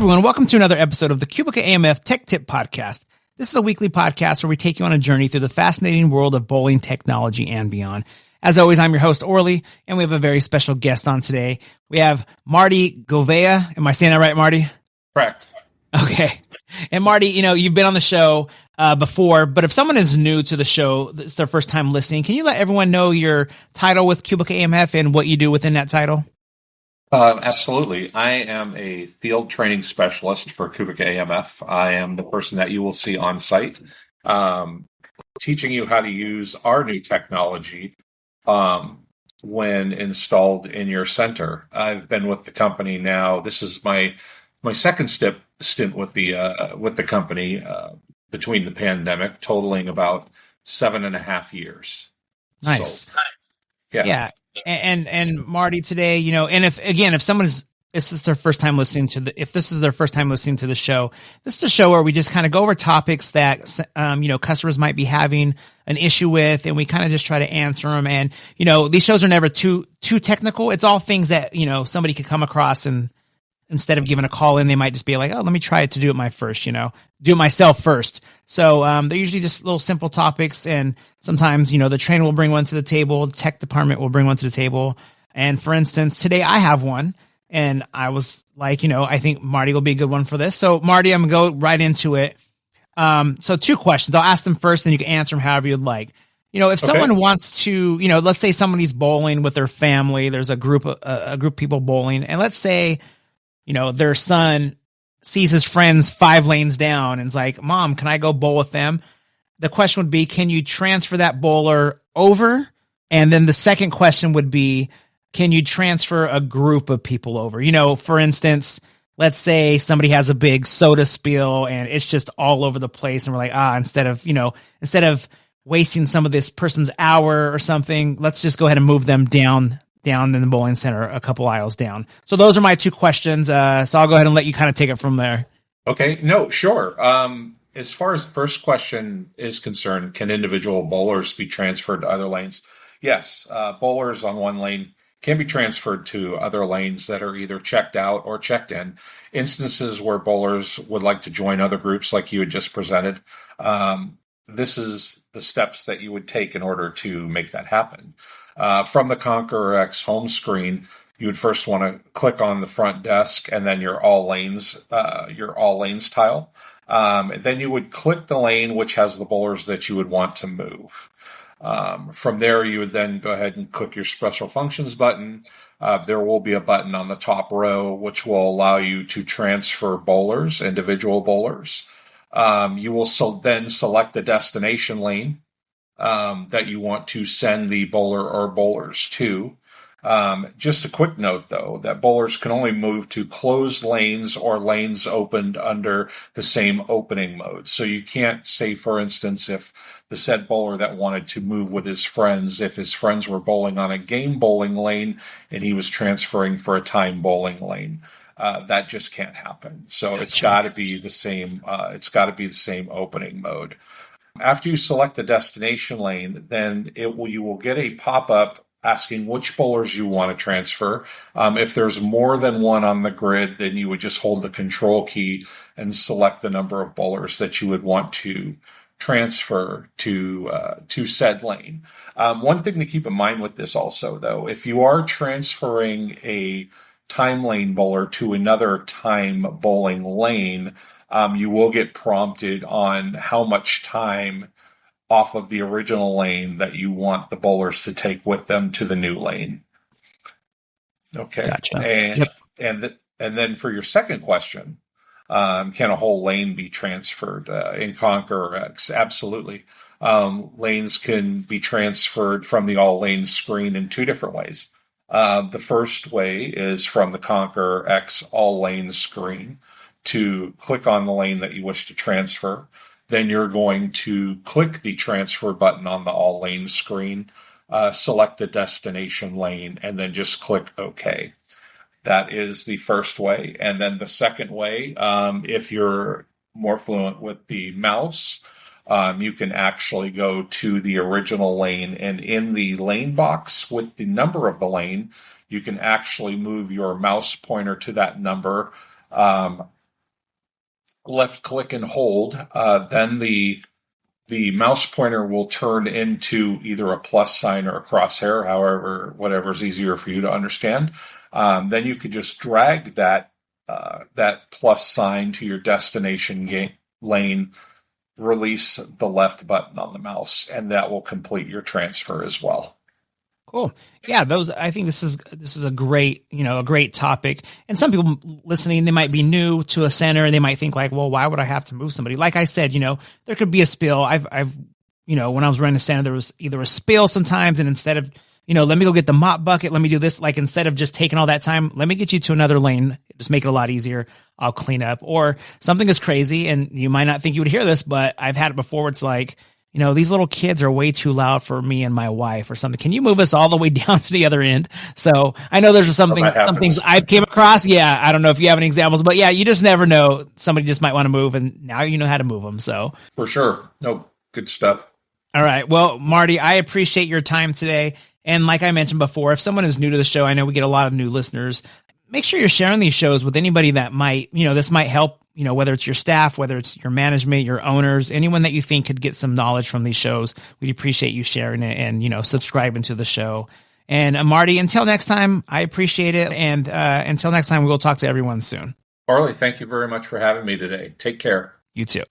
everyone, welcome to another episode of the QubicaAMF Tech Tip Podcast. This is a weekly podcast where we take you on a journey through the fascinating world of bowling technology and beyond. As always, I'm your host, Orly, and we have a very special guest on today. We have Marty Gouveia. Am I saying that right, Marty? Correct. Okay. And Marty, you've been on the show before, but if someone is new to the show, it's their first time listening, can you let everyone know your title with QubicaAMF and what you do within that title? Absolutely. I am a field training specialist for QubicaAMF. I am the person that you will see on site, teaching you how to use our new technology when installed in your center. I've been with the company now. This is my second stint with the company between the pandemic, totaling about 7.5 years. Nice. So, yeah. And Marty, today, and if someone is, this is their first time listening to the show, this is a show where we just kind of go over topics that, customers might be having an issue with, and we kind of just try to answer them. And, these shows are never too technical. It's all things that, somebody could come across, and instead of giving a call in, they might just be like, oh, let me try to do it myself first. So they're usually just little simple topics. And sometimes, the trainer will bring one to the table. The tech department will bring one to the table. And for instance, today I have one, and I was like, I think Marty will be a good one for this. So Marty, I'm going to go right into it. So 2 questions. I'll ask them first, then you can answer them however you'd like. If someone wants to, let's say somebody's bowling with their family, there's a group of people bowling, and let's say, their son sees his friends 5 lanes down and is like, Mom, can I go bowl with them? The question would be, can you transfer that bowler over? And then the second question would be, can you transfer a group of people over? For instance, let's say somebody has a big soda spill and it's just all over the place, and we're like, instead of wasting some of this person's hour or something, let's just go ahead and move them down in the bowling center a couple aisles down. So those are my 2 questions. So I'll go ahead and let you kind of take it from there. Okay. No, sure. As far as the first question is concerned, can individual bowlers be transferred to other lanes? Yes. Bowlers on one lane can be transferred to other lanes that are either checked out or checked in. Instances where bowlers would like to join other groups like you had just presented, this is the steps that you would take in order to make that happen. From the Conqueror X home screen, you would first want to click on the front desk and then your all lanes tile. Then you would click the lane which has the bowlers that you would want to move. From there, you would then go ahead and click your special functions button. There will be a button on the top row which will allow you to transfer bowlers, individual bowlers. You will then select the destination lane that you want to send the bowler or bowlers to. Just a quick note, though, that bowlers can only move to closed lanes or lanes opened under the same opening mode. So you can't say, for instance, if the said bowler that wanted to move with his friends, if his friends were bowling on a game bowling lane and he was transferring for a time bowling lane. That just can't happen. So it's got to be the same. It's got to be the same opening mode. After you select the destination lane, then you will get a pop-up asking which bowlers you want to transfer. If there's more than one on the grid, then you would just hold the control key and select the number of bowlers that you would want to transfer to said lane. One thing to keep in mind with this also, though, if you are transferring a time lane bowler to another time bowling lane, you will get prompted on how much time off of the original lane that you want the bowlers to take with them to the new lane. Okay. Gotcha. And then for your second question, can a whole lane be transferred in Conqueror X? Absolutely. Lanes can be transferred from the all lanes screen in 2 different ways. The first way is from the Conqueror X all lanes screen to click on the lane that you wish to transfer. Then you're going to click the transfer button on the all lanes screen, select the destination lane, and then just click OK. That is the first way. And then the second way, if you're more fluent with the mouse, you can actually go to the original lane, and in the lane box with the number of the lane, you can actually move your mouse pointer to that number left click and hold, then the mouse pointer will turn into either a plus sign or a crosshair, however, whatever's easier for you to understand. Then you could just drag that plus sign to your destination lane, release the left button on the mouse, and that will complete your transfer as well. Cool. Yeah, I think this is a great, a great topic. And some people listening, they might be new to a center and they might think like, well, why would I have to move somebody? Like I said, there could be a spill. I've when I was running a center, there was either a spill sometimes, and instead of, let me go get the mop bucket, let me do this, like instead of just taking all that time, let me get you to another lane, just make it a lot easier. I'll clean up. Or something is crazy, and you might not think you would hear this, but I've had it before where it's like, these little kids are way too loud for me and my wife or something. Can you move us all the way down to the other end? So I know there's some things I've came across. Yeah. I don't know if you have any examples, but yeah, you just never know. Somebody just might want to move, and now you know how to move them. So for sure. No, good stuff. All right. Well, Marty, I appreciate your time today. And like I mentioned before, if someone is new to the show, I know we get a lot of new listeners. Make sure you're sharing these shows with anybody that might, this might help, whether it's your staff, whether it's your management, your owners, anyone that you think could get some knowledge from these shows. We'd appreciate you sharing it and, subscribing to the show. And Marty, until next time, I appreciate it. And until next time, we'll talk to everyone soon. Orly, thank you very much for having me today. Take care. You too.